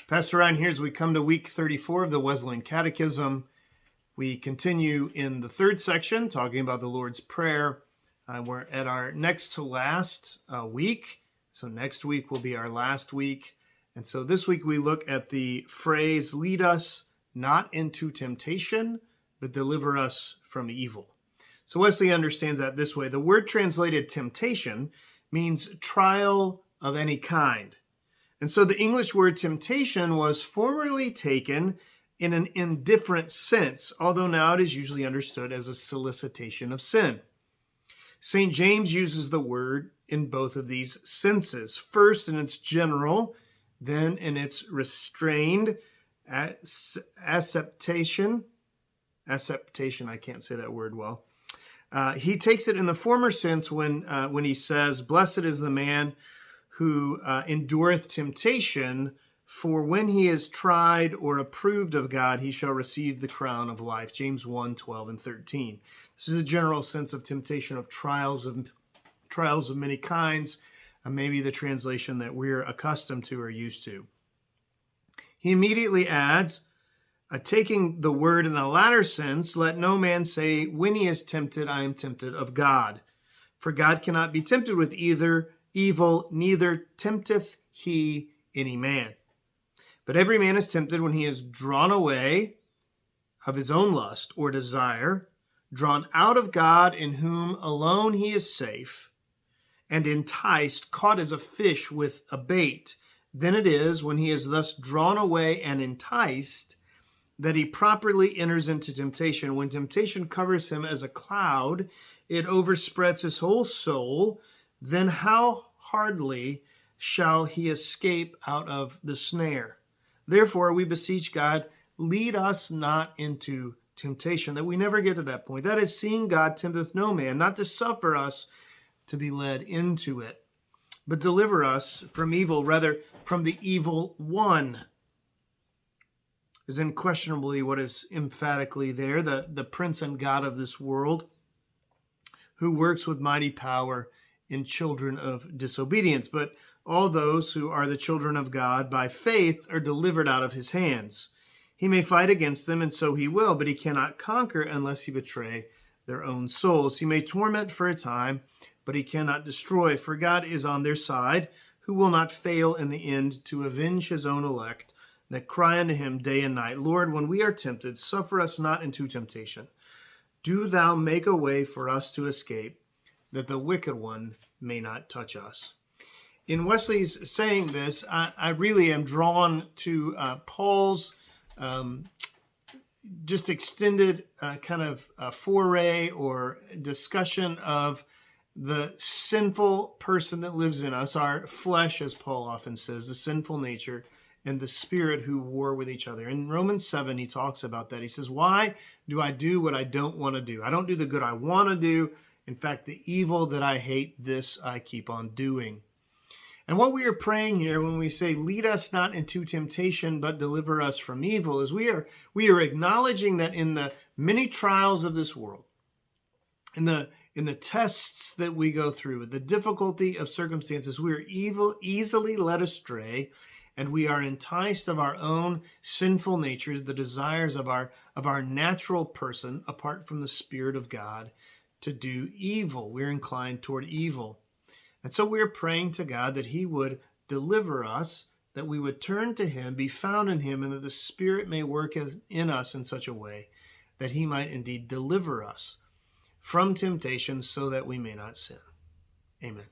Pastor Ryan here as we come to week 34 of the Wesleyan Catechism. We continue in the third section talking about the Lord's Prayer. We're at our next to last week. So next week will be our last week. And so this week we look at the phrase, lead us not into temptation, but deliver us from evil. So Wesley understands that this way. The word translated temptation means trial of any kind. And so the English word temptation was formerly taken in an indifferent sense, although now it is usually understood as a solicitation of sin. St. James uses the word in both of these senses, first in its general, then in its restrained acceptation. I can't say that word well. He takes it in the former sense when he says, blessed is the man who endureth temptation, for when he is tried or approved of God, he shall receive the crown of life. James 1, 12 and 13. This is a general sense of temptation, of trials of many kinds, maybe the translation that we're accustomed to or used to. He immediately adds, taking the word in the latter sense, let no man say, when he is tempted, I am tempted of God. For God cannot be tempted with either evil, neither tempteth he any man. But every man is tempted when he is drawn away of his own lust or desire, drawn out of God in whom alone he is safe, and enticed, caught as a fish with a bait. Then it is, when he is thus drawn away and enticed, that he properly enters into temptation. When temptation covers him as a cloud, it overspreads his whole soul, then how hardly shall he escape out of the snare. Therefore, we beseech God, lead us not into temptation, that we never get to that point. That is, seeing God tempteth no man, not to suffer us to be led into it, but deliver us from evil, rather from the evil one. Is unquestionably what is emphatically there, the prince and god of this world, who works with mighty power in children of disobedience. But all those who are the children of God by faith are delivered out of his hands. He may fight against them, and so he will, but he cannot conquer unless he betray their own souls. He may torment for a time, but he cannot destroy, for God is on their side, who will not fail in the end to avenge his own elect, that cry unto him day and night, Lord, when we are tempted, suffer us not into temptation. Do thou make a way for us to escape, that the wicked one may not touch us. In Wesley's saying this, I really am drawn to Paul's just extended kind of foray or discussion of the sinful person that lives in us, our flesh, as Paul often says, the sinful nature, and the spirit who war with each other. In Romans 7, he talks about that. He says, why do I do what I don't want to do? I don't do the good I want to do. In fact, the evil that I hate, this I keep on doing. And what we are praying here when we say, lead us not into temptation, but deliver us from evil, is we are acknowledging that in the many trials of this world, in the tests that we go through, the difficulty of circumstances, we are easily led astray, and we are enticed of our own sinful natures, the desires of our natural person, apart from the Spirit of God, to do evil. We're inclined toward evil. And so we're praying to God that he would deliver us, that we would turn to him, be found in him, and that the Spirit may work in us in such a way that he might indeed deliver us from temptation so that we may not sin. Amen.